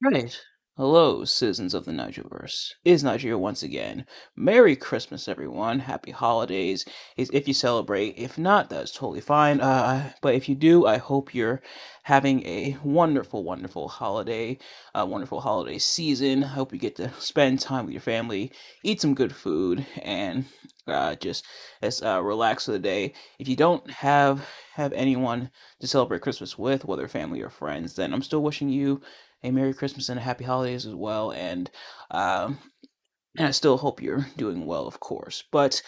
Right. Hello, citizens of the Nigelverse. It is Nigel here once again. Merry Christmas, everyone. Happy holidays. If you celebrate. If not, that's totally fine. But if you do, I hope you're having a wonderful, wonderful holiday season. I hope you get to spend time with your family, eat some good food, and just as relax for the day. If you don't have anyone to celebrate Christmas with, whether family or friends, then I'm still wishing you a Merry Christmas and a Happy Holidays as well. Um, and I still hope you're doing well, of course. But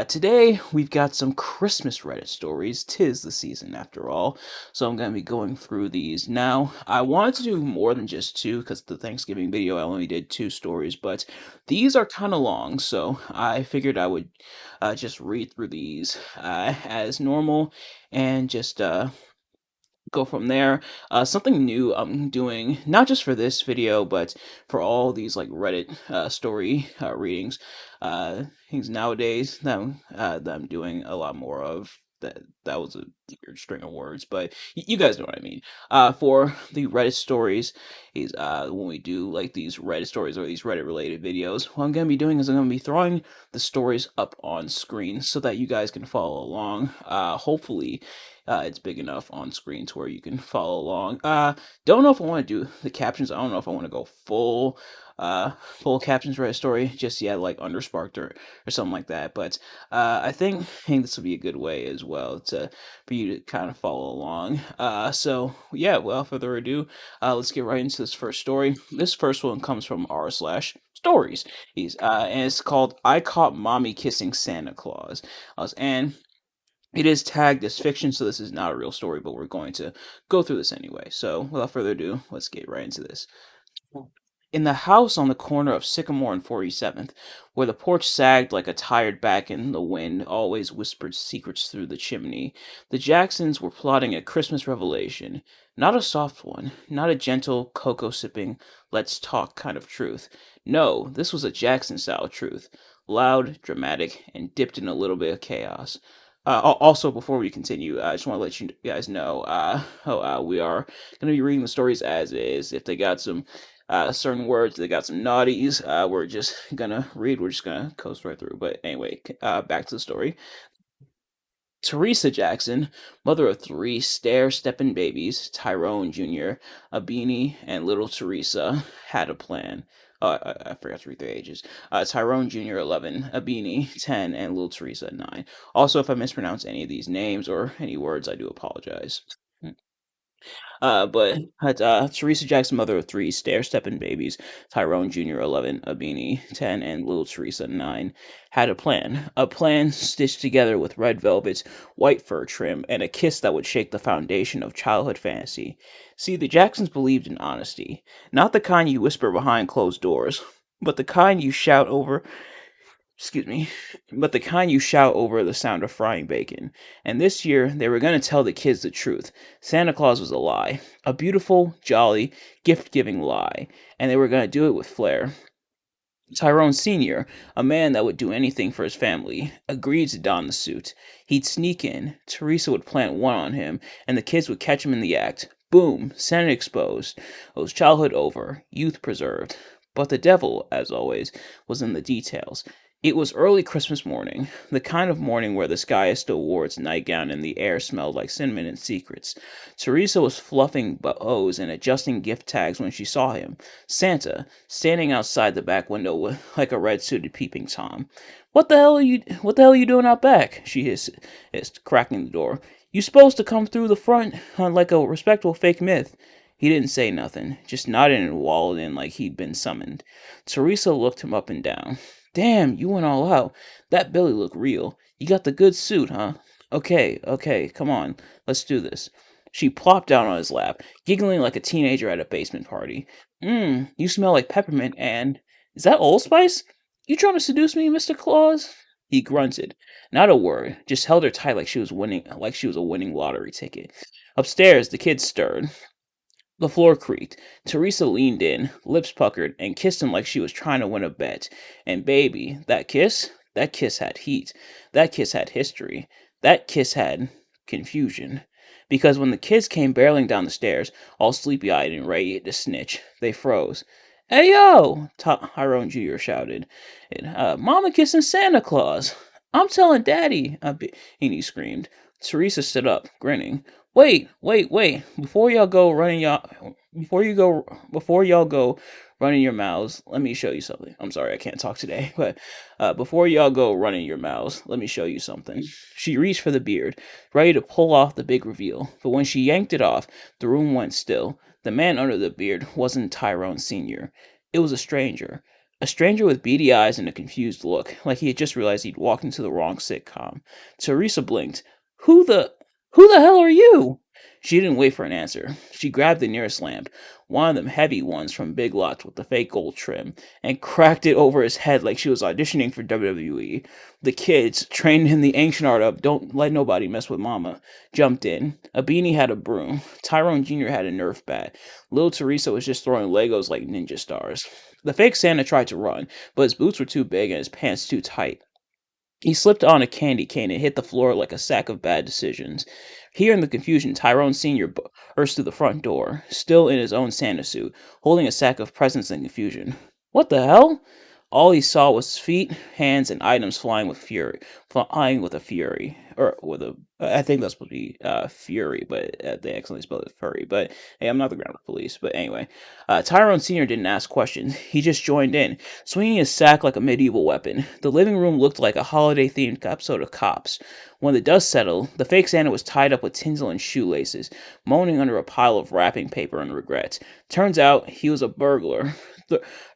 today we've got some Christmas Reddit stories. Tis the season, after all. So I'm going to be going through these. Now, I wanted to do more than just two because the Thanksgiving video I only did two stories, but these are kind of long. So I figured I would just read through these as normal and just go from there. Something new I'm doing, not just for this video, but for all these like Reddit story readings, things nowadays that I'm doing a lot more of. That was a weird string of words, but you guys know what I mean. For the Reddit stories, is when we do like these Reddit stories or these Reddit related videos, what I'm gonna be doing is I'm gonna be throwing the stories up on screen so that you guys can follow along. Hopefully it's big enough on screen to where you can follow along. Don't know if I want to do the captions. I don't know if I want to go full captions for a story just yet, like Undersparked or something like that. But I think this will be a good way as well to for you to kind of follow along. So yeah, without further ado, let's get right into this first story. This first one comes from r/stories. And it's called "I Caught Mommy Kissing Santa Claus," and it is tagged as fiction, so this is not a real story, but we're going to go through this anyway. So, without further ado, let's get right into this. In the house on the corner of Sycamore and 47th, where the porch sagged like a tired back and the wind always whispered secrets through the chimney, the Jacksons were plotting a Christmas revelation. Not a soft one, not a gentle, cocoa sipping, let's talk kind of truth. No, this was a Jackson style truth. Loud, dramatic, and dipped in a little bit of chaos. Also, before we continue, I just want to let you guys know we are going to be reading the stories as is. If they got some certain words, they got some naughties, we're just gonna read. We're just gonna coast right through. But anyway, back to the story. Teresa Jackson, mother of three stair-stepping babies, Tyrone Jr., Abini, and little Teresa, had a plan. Oh, I forgot to read their ages. Tyrone Jr. 11, Abini 10, and little Teresa 9. Also, if I mispronounce any of these names or any words, I do apologize. But Teresa Jackson, mother of three stair-stepping babies, Tyrone Jr. 11, Abini 10, and little Teresa 9, had a plan. A plan stitched together with red velvet's white fur trim and a kiss that would shake the foundation of childhood fantasy. See, the Jacksons believed in honesty, not the kind you whisper behind closed doors, but the kind you shout over excuse me, but the kind you shout over the sound of frying bacon. And this year, they were going to tell the kids the truth. Santa Claus was a lie. A beautiful, jolly, gift giving lie. And they were going to do it with flair. Tyrone Sr., a man that would do anything for his family, agreed to don the suit. He'd sneak in, Teresa would plant one on him, and the kids would catch him in the act. Boom! Santa exposed. It was childhood over, youth preserved. But the devil, as always, was in the details. It was early Christmas morning, the kind of morning where the sky still wore its nightgown and the air smelled like cinnamon and secrets. Teresa was fluffing bows and adjusting gift tags when she saw him. Santa, standing outside the back window like a red-suited peeping Tom. What the hell are you doing out back?" she hissed, cracking the door. "You supposed to come through the front like a respectable fake myth." He didn't say nothing, just nodded and wallowed in like he'd been summoned. Teresa looked him up and down. "Damn, you went all out. That Billy looked real. You got the good suit, huh? Okay, come on, let's do this." She plopped down on his lap, giggling like a teenager at a basement party. You smell like peppermint and... Is that Old Spice? You trying to seduce me, Mr. Claus?" He grunted. Not a word, just held her tight like she was a winning lottery ticket. Upstairs, the kids stirred. The floor creaked. Teresa leaned in, lips puckered, and kissed him like she was trying to win a bet. And baby, that kiss had heat. That kiss had history. That kiss had confusion. Because when the kids came barreling down the stairs, all sleepy-eyed and ready to snitch, they froze. "Hey yo!" Tyrone Jr. shouted. Mama kissing Santa Claus. I'm telling Daddy, Beanie screamed. Teresa stood up, grinning. Wait, wait, wait! Before y'all go running your mouths, let me show you something. I'm sorry, I can't talk today, but before y'all go running your mouths, let me show you something. She reached for the beard, ready to pull off the big reveal, but when she yanked it off, the room went still. The man under the beard wasn't Tyrone Sr. It was a stranger. A stranger with beady eyes and a confused look, like he had just realized he'd walked into the wrong sitcom. Teresa blinked. Who the who the hell are you? She didn't wait for an answer. She grabbed the nearest lamp, one of them heavy ones from Big Lots with the fake gold trim, and cracked it over his head like she was auditioning for WWE. The kids, trained in the ancient art of don't let nobody mess with mama, jumped in. A beanie had a broom. Tyrone Jr. had a Nerf bat. Little Teresa was just throwing Legos like ninja stars. The fake Santa tried to run, but his boots were too big and his pants too tight. He slipped on a candy cane and hit the floor like a sack of bad decisions. Here in the confusion, Tyrone Sr. burst through the front door, still in his own Santa suit, holding a sack of presents in confusion. What the hell? All he saw was feet, hands, and items flying with a fury, or with a. I think that's supposed to be fury, but they accidentally spelled it furry. But hey, I'm not the grammar police. But anyway, Tyrone Sr. didn't ask questions. He just joined in, swinging his sack like a medieval weapon. The living room looked like a holiday-themed episode of Cops. When the dust settled, the fake Santa was tied up with tinsel and shoelaces, moaning under a pile of wrapping paper and regrets. Turns out he was a burglar.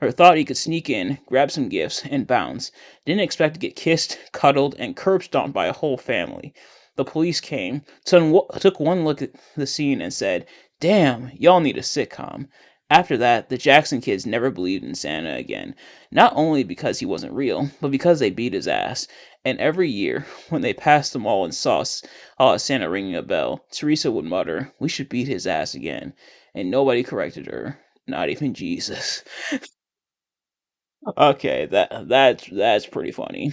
Or thought he could sneak in, grab some gifts, and bounce. Didn't expect to get kissed, cuddled, and curb stomped by a whole family. The police came, took one look at the scene, and said, Damn, y'all need a sitcom. After that, the Jackson kids never believed in Santa again. Not only because he wasn't real, but because they beat his ass. And every year, when they passed the mall and saw Santa ringing a bell, Teresa would mutter, We should beat his ass again. And nobody corrected her. Not even Jesus. Okay, that's pretty funny.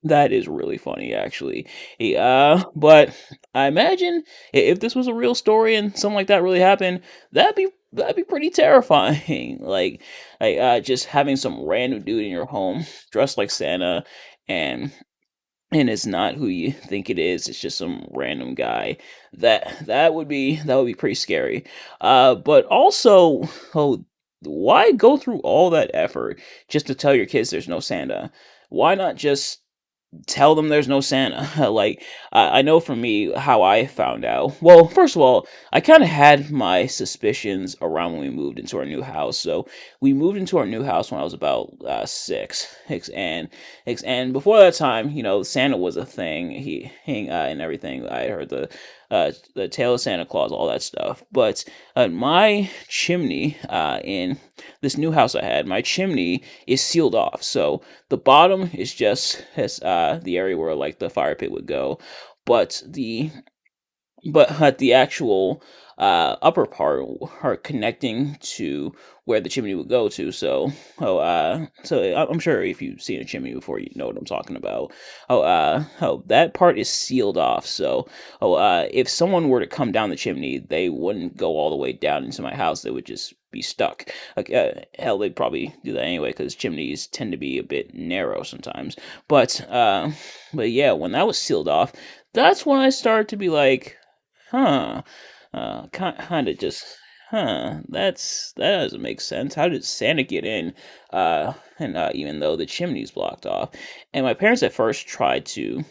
That is really funny, actually. But I imagine if this was a real story and something like that really happened, that'd be pretty terrifying. Just having some random dude in your home dressed like Santa, and it's not who you think it is. It's just some random guy. That would be pretty scary. But also, oh, why go through all that effort just to tell your kids there's no Santa? Why not just tell them there's no Santa. I know for me how I found out. Well, first of all, I kind of had my suspicions around when we moved into our new house. So we moved into our new house when I was about six, and before that time, Santa was a thing. And everything. I heard the tale of Santa Claus, all that stuff. But my chimney in this new house I had, my chimney is sealed off. So the bottom is just as the area where like the fire pit would go, but the actual upper part are connecting to where the chimney would go to. I'm sure if you've seen a chimney before, you know what I'm talking about. That part is sealed off. So, if someone were to come down the chimney, they wouldn't go all the way down into my house. They would just be stuck. Hell, they'd probably do that anyway because chimneys tend to be a bit narrow sometimes. But yeah, when that was sealed off, that's when I started to be like, huh. Kind of just, that doesn't make sense. How did Santa get in? And Even though the chimney's blocked off, and my parents at first tried to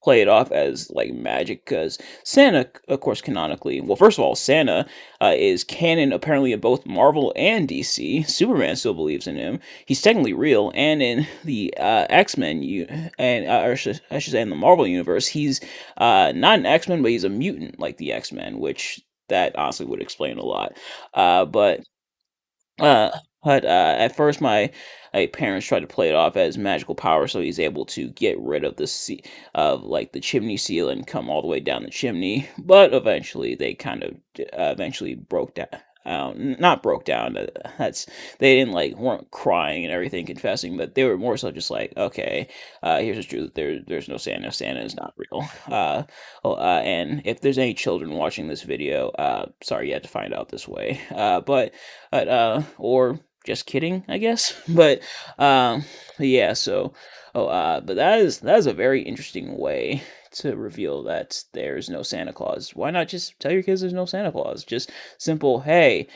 play it off as like magic because Santa, of course, canonically, well, first of all, Santa is canon apparently in both Marvel and DC. Superman still believes in him. He's technically real, and in the X-Men, or I should say, in the Marvel universe, he's not an X-Men, but he's a mutant like the X-Men, which that honestly would explain a lot. Uh, at first, my parents tried to play it off as magical power, so he's able to get rid of of like the chimney seal and come all the way down the chimney. But eventually, they kind of eventually broke down. not broke down. That's they didn't like weren't crying and everything, confessing, but they were more so just like, okay, here's the truth. There's no Santa. Santa is not real. And if there's any children watching this video, sorry you had to find out this way. Or just kidding, I guess. But yeah, so but that is a very interesting way to reveal that there's no Santa Claus. Why not just tell your kids there's no Santa Claus? Just simple, hey,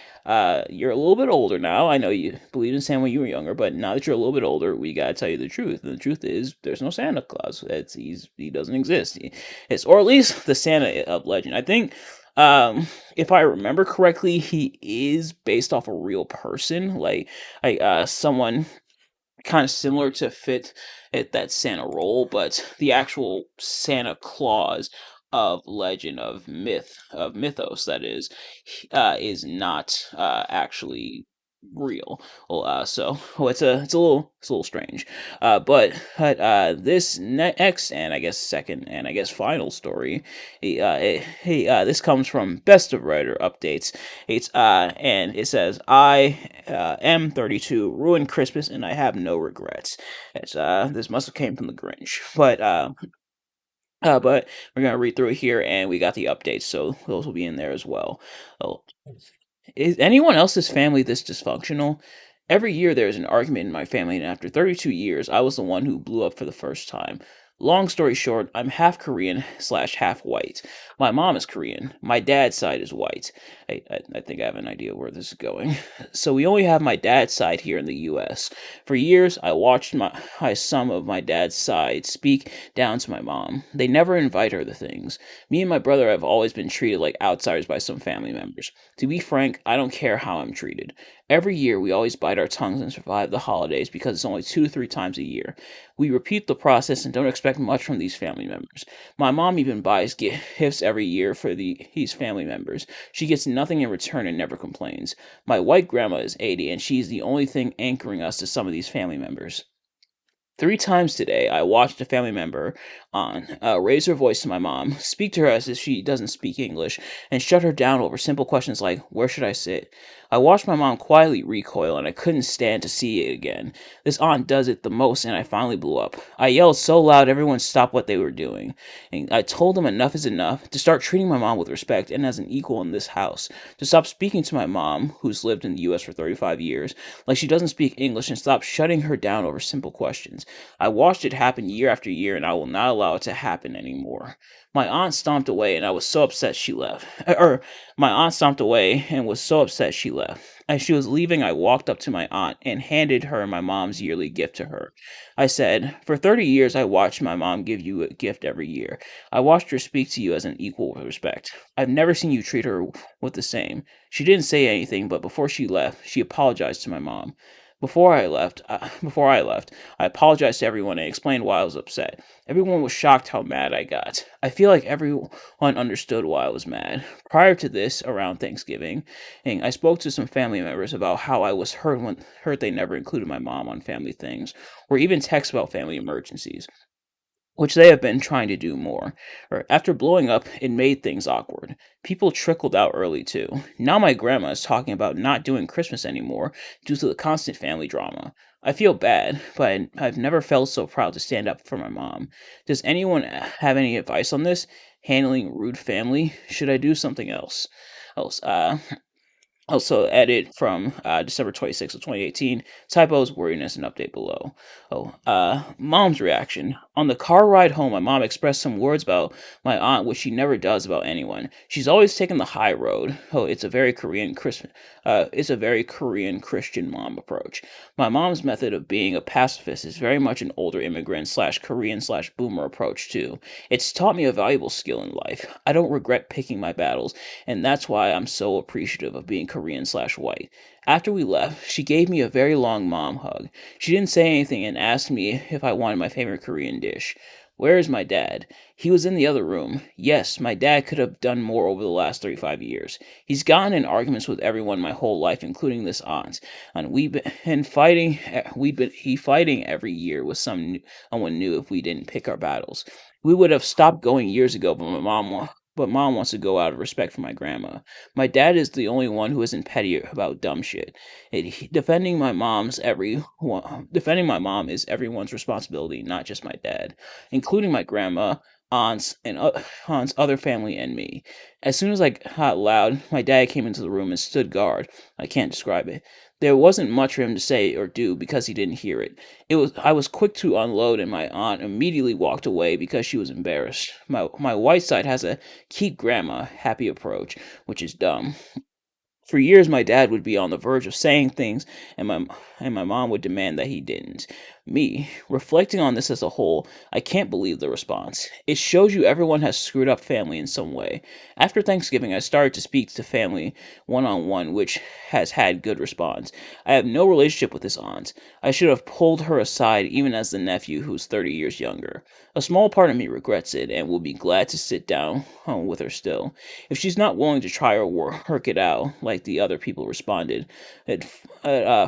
you're a little bit older now. I know you believed in Santa when you were younger, but now that you're a little bit older, we gotta tell you the truth. And the truth is, there's no Santa Claus. He doesn't exist. Or at least the Santa of legend. I think if I remember correctly, he is based off a real person, like someone kind of similar to fit at that Santa role, but the actual Santa Claus of legend of mythos that is not actually real. Well, it's a little strange. This next and I guess second and I guess final story, this comes from Best of Writer Updates. And it says, I am 32, ruined Christmas, and I have no regrets. This must have came from the Grinch, but we're gonna read through it here, and we got the updates, so those will be in there as well. Oh, is anyone else's family this dysfunctional? Every year there is an argument in my family, and after 32 years, I was the one who blew up for the first time. Long story short, I'm half Korean slash half white. My mom is Korean. My dad's side is white. I think I have an idea where this is going. So we only have my dad's side here in the U.S. For years, I watched some of my dad's side speak down to my mom. They never invite her to things. Me and my brother have always been treated like outsiders by some family members. To be frank, I don't care how I'm treated. Every year, we always bite our tongues and survive the holidays because it's only 2 to 3 times a year. We repeat the process and don't expect much from these family members. My mom even buys gifts every year for these family members. She gets nothing in return and never complains. My white grandma is 80, and she's the only thing anchoring us to some of these family members. 3 times today, I watched a family member raise her voice to my mom, speak to her as if she doesn't speak English, and shut her down over simple questions like, where should I sit? I watched my mom quietly recoil, and I couldn't stand to see it again. This aunt does it the most, and I finally blew up. I yelled so loud everyone stopped what they were doing. And I told them enough is enough, to start treating my mom with respect and as an equal in this house, to stop speaking to my mom, who's lived in the US for 35 years, like she doesn't speak English, and stop shutting her down over simple questions. I watched it happen year after year, and I will not allow it to happen anymore. My aunt stomped away, and I was so upset she left. My aunt stomped away and was so upset she left. As she was leaving, I walked up to my aunt and handed her my mom's yearly gift to her. I said, for 30 years, I watched my mom give you a gift every year. I watched her speak to you as an equal with respect. I've never seen you treat her with the same. She didn't say anything, but before she left, she apologized to my mom. Before I left, I apologized to everyone and explained why I was upset. Everyone was shocked how mad I got. I feel like everyone understood why I was mad. Prior to this, around Thanksgiving, and I spoke to some family members about how I was hurt they never included my mom on family things, or even texts about family emergencies, which they have been trying to do more. Or after blowing up, it made things awkward. People trickled out early too. Now my grandma is talking about not doing Christmas anymore due to the constant family drama. I feel bad, but I've never felt so proud to stand up for my mom. Does anyone have any advice on this? Handling rude family? Should I do something else? Also edit from December 26th of 2018. Typos, worriness, and update below. Mom's reaction. On the car ride home, my mom expressed some words about my aunt, which she never does about anyone. She's always taken the high road. It's a very Korean Christian mom approach. My mom's method of being a pacifist is very much an older immigrant slash Korean slash boomer approach too. It's taught me a valuable skill in life. I don't regret picking my battles, and that's why I'm so appreciative of being Korean slash white. After we left, she gave me a very long mom hug. She didn't say anything and asked me if I wanted my favorite Korean dish. Where is my dad? He was in the other room. Yes, my dad could have done more over the last 35 years. He's gotten in arguments with everyone my whole life, including this aunt, and We'd been he fighting every year with someone new if we didn't pick our battles. We would have stopped going years ago, but my mom but mom wants to go out of respect for my grandma. My dad is the only one who isn't petty about dumb shit. Defending my mom is everyone's responsibility, not just my dad, including my grandma, aunts, other family, and me. As soon as I got loud, my dad came into the room and stood guard. I can't describe it. There wasn't much for him to say or do because he didn't hear it. I was quick to unload, and my aunt immediately walked away because she was embarrassed. My white side has a keep grandma happy approach, which is dumb. For years, my dad would be on the verge of saying things, and my mom would demand that he didn't. Me, reflecting on this as a whole, I can't believe the response. It shows you everyone has screwed up family in some way. After Thanksgiving, I started to speak to family one on one, which has had good response. I have no relationship with this aunt. I should have pulled her aside, even as the nephew who's 30 years younger. A small part of me regrets it and will be glad to sit down with her still. If she's not willing to try or work it out, like the other people responded,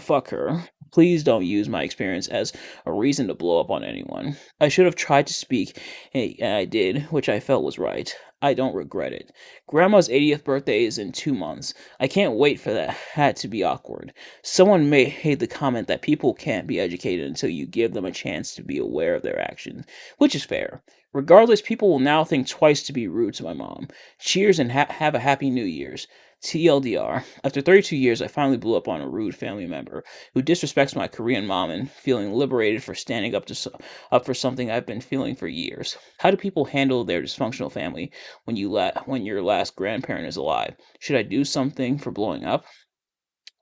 fuck her. Please don't use my experience as a reason to blow up on anyone. I should have tried to speak, and I did, which I felt was right. I don't regret it. Grandma's 80th birthday is in 2 months. I can't wait for that to be awkward. Someone made the comment that people can't be educated until you give them a chance to be aware of their actions, which is fair. Regardless, people will now think twice to be rude to my mom. Cheers and have a happy New Year's. TLDR. After 32 years, I finally blew up on a rude family member who disrespects my Korean mom and feeling liberated for standing up for something I've been feeling for years. How do people handle their dysfunctional family when your last grandparent is alive? Should I do something for blowing up?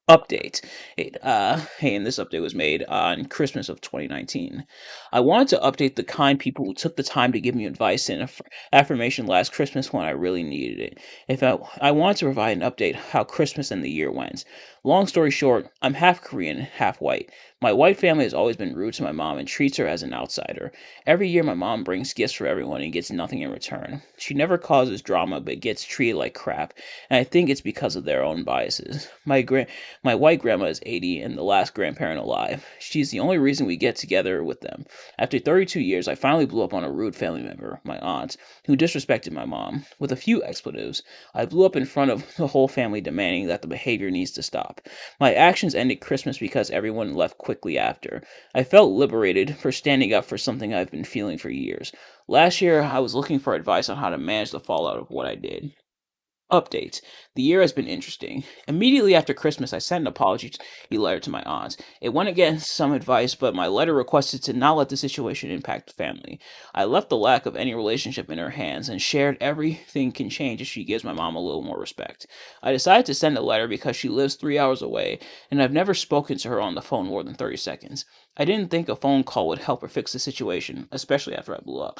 Update. Hey, and this update was made on Christmas of 2019. I wanted to update the kind people who took the time to give me advice and affirmation last Christmas when I really needed it. I wanted to provide an update how Christmas and the year went. Long story short, I'm half Korean, half white. My white family has always been rude to my mom and treats her as an outsider. Every year, my mom brings gifts for everyone and gets nothing in return. She never causes drama but gets treated like crap, and I think it's because of their own biases. My white grandma is 80 and the last grandparent alive. She's the only reason we get together with them. After 32 years, I finally blew up on a rude family member, my aunt, who disrespected my mom. With a few expletives, I blew up in front of the whole family demanding that the behavior needs to stop. My actions ended Christmas because everyone left quickly after. I felt liberated for standing up for something I've been feeling for years. Last year, I was looking for advice on how to manage the fallout of what I did. Update. The year has been interesting. Immediately after Christmas, I sent an apology letter to my aunt. It went against some advice, but my letter requested to not let the situation impact the family. I left the lack of any relationship in her hands and shared everything can change if she gives my mom a little more respect. I decided to send a letter because she lives 3 hours away, and I've never spoken to her on the phone more than 30 seconds. I didn't think a phone call would help her fix the situation, especially after I blew up.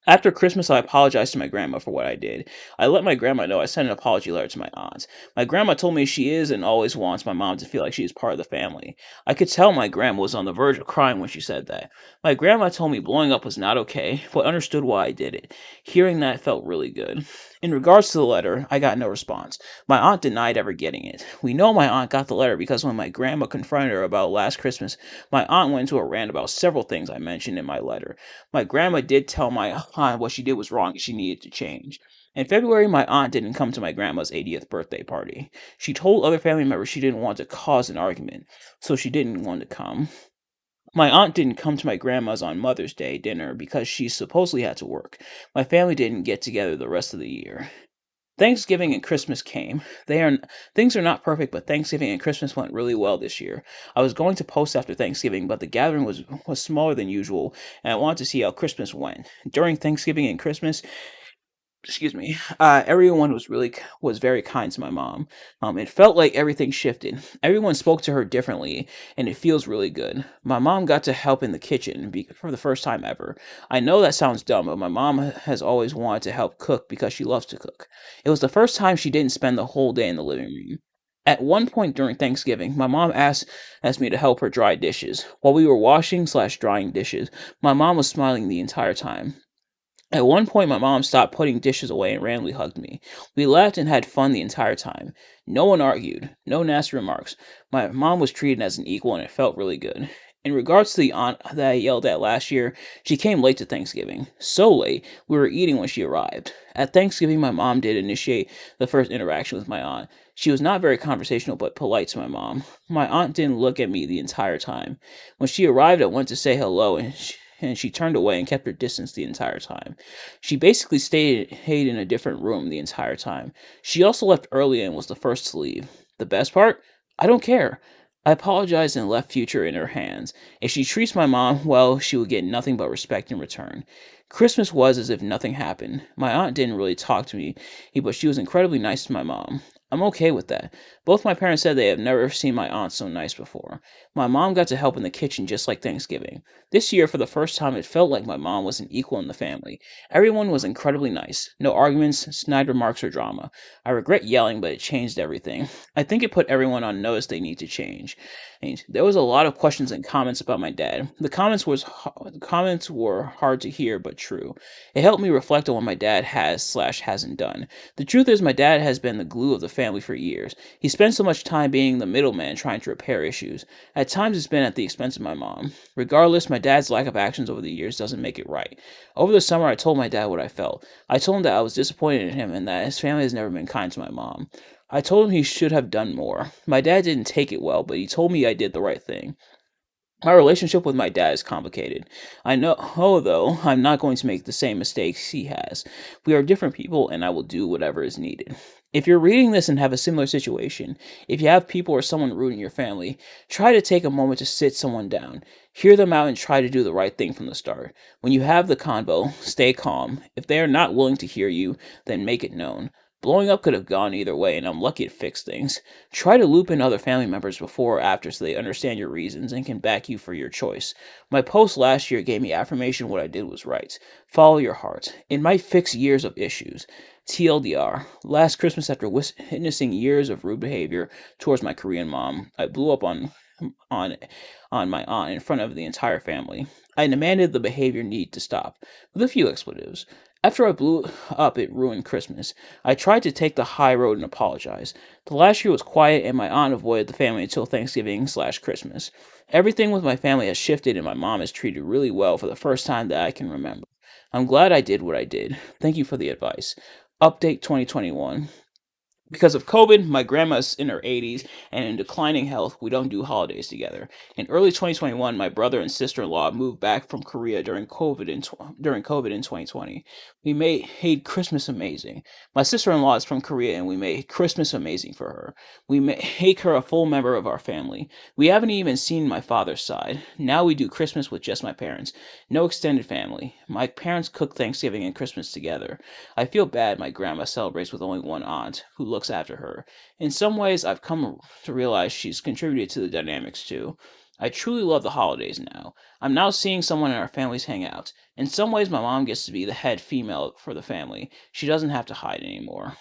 After Christmas, I apologized to my grandma for what I did. I let my grandma know I sent an apology letter to my aunt. My grandma told me she is and always wants my mom to feel like she is part of the family. I could tell my grandma was on the verge of crying when she said that. My grandma told me blowing up was not okay, but understood why I did it. Hearing that felt really good. In regards to the letter, I got no response. My aunt denied ever getting it. We know my aunt got the letter because when my grandma confronted her about last Christmas, my aunt went into a rant about several things I mentioned in my letter. My grandma did tell my aunt what she did was wrong and she needed to change. In February, my aunt didn't come to my grandma's 80th birthday party. She told other family members she didn't want to cause an argument, so she didn't want to come. My aunt didn't come to my grandma's on Mother's Day dinner because she supposedly had to work. My family didn't get together the rest of the year. Thanksgiving and Christmas came. Things are not perfect, but Thanksgiving and Christmas went really well this year. I was going to post after Thanksgiving, but the gathering was smaller than usual, and I wanted to see how Christmas went. During Thanksgiving and Christmas, everyone was very kind to my mom. It felt like everything shifted. Everyone spoke to her differently, and it feels really good. My mom got to help in the kitchen for the first time ever. I know that sounds dumb, but my mom has always wanted to help cook because she loves to cook. It was the first time she didn't spend the whole day in the living room. At one point during Thanksgiving, my mom asked me to help her dry dishes. While we were washing/drying dishes, my mom was smiling the entire time. At one point, my mom stopped putting dishes away and randomly hugged me. We laughed and had fun the entire time. No one argued, no nasty remarks. My mom was treated as an equal, and it felt really good. In regards to the aunt that I yelled at last year, she came late to Thanksgiving. So late, we were eating when she arrived. At Thanksgiving, my mom did initiate the first interaction with my aunt. She was not very conversational but polite to my mom. My aunt didn't look at me the entire time. When she arrived, I went to say hello, and she turned away and kept her distance the entire time. She basically stayed in a different room the entire time. She also left early and was the first to leave. The best part? I don't care. I apologized and left future in her hands. If she treats my mom well, she will get nothing but respect in return. Christmas was as if nothing happened. My aunt didn't really talk to me, but she was incredibly nice to my mom. I'm okay with that. Both my parents said they have never seen my aunt so nice before. My mom got to help in the kitchen just like Thanksgiving. This year, for the first time, it felt like my mom was an equal in the family. Everyone was incredibly nice. No arguments, snide remarks, or drama. I regret yelling, but it changed everything. I think it put everyone on notice they need to change. And there was a lot of questions and comments about my dad. The comments were hard to hear but true. It helped me reflect on what my dad has/hasn't done. The truth is my dad has been the glue of the family for years. He spent so much time being the middleman trying to repair issues. At times it's been at the expense of my mom. Regardless, my dad's lack of actions over the years doesn't make it right. Over the summer I told my dad what I felt. I told him that I was disappointed in him and that his family has never been kind to my mom. I told him he should have done more. My dad didn't take it well, but he told me I did the right thing. My relationship with my dad is complicated. I know, though, I'm not going to make the same mistakes he has. We are different people, and I will do whatever is needed. If you're reading this and have a similar situation, if you have people or someone rude in your family, try to take a moment to sit someone down. Hear them out and try to do the right thing from the start. When you have the convo, stay calm. If they are not willing to hear you, then make it known. Blowing up could have gone either way, and I'm lucky it fixed things. Try to loop in other family members before or after so they understand your reasons and can back you for your choice. My post last year gave me affirmation what I did was right. Follow your heart. It might fix years of issues. TLDR. Last Christmas, after witnessing years of rude behavior towards my Korean mom, I blew up on on my aunt in front of the entire family. I demanded the behavior need to stop, with a few expletives. After I blew up, it ruined Christmas. I tried to take the high road and apologize. The last year was quiet, and my aunt avoided the family until Thanksgiving/Christmas. Everything with my family has shifted, and my mom is treated really well for the first time that I can remember. I'm glad I did what I did. Thank you for the advice. Update 2021. Because of COVID, my grandma's in her 80s and in declining health. We don't do holidays together. In early 2021, my brother and sister-in-law moved back from Korea during COVID in 2020. We made Christmas amazing. My sister-in-law is from Korea, and we made Christmas amazing for her. We make her a full member of our family. We haven't even seen my father's side. Now we do Christmas with just my parents. No extended family. My parents cook Thanksgiving and Christmas together. I feel bad my grandma celebrates with only one aunt, who looks after her. In some ways, I've come to realize she's contributed to the dynamics too. I truly love the holidays now. I'm now seeing someone in our families hang out. In some ways, my mom gets to be the head female for the family. She doesn't have to hide anymore.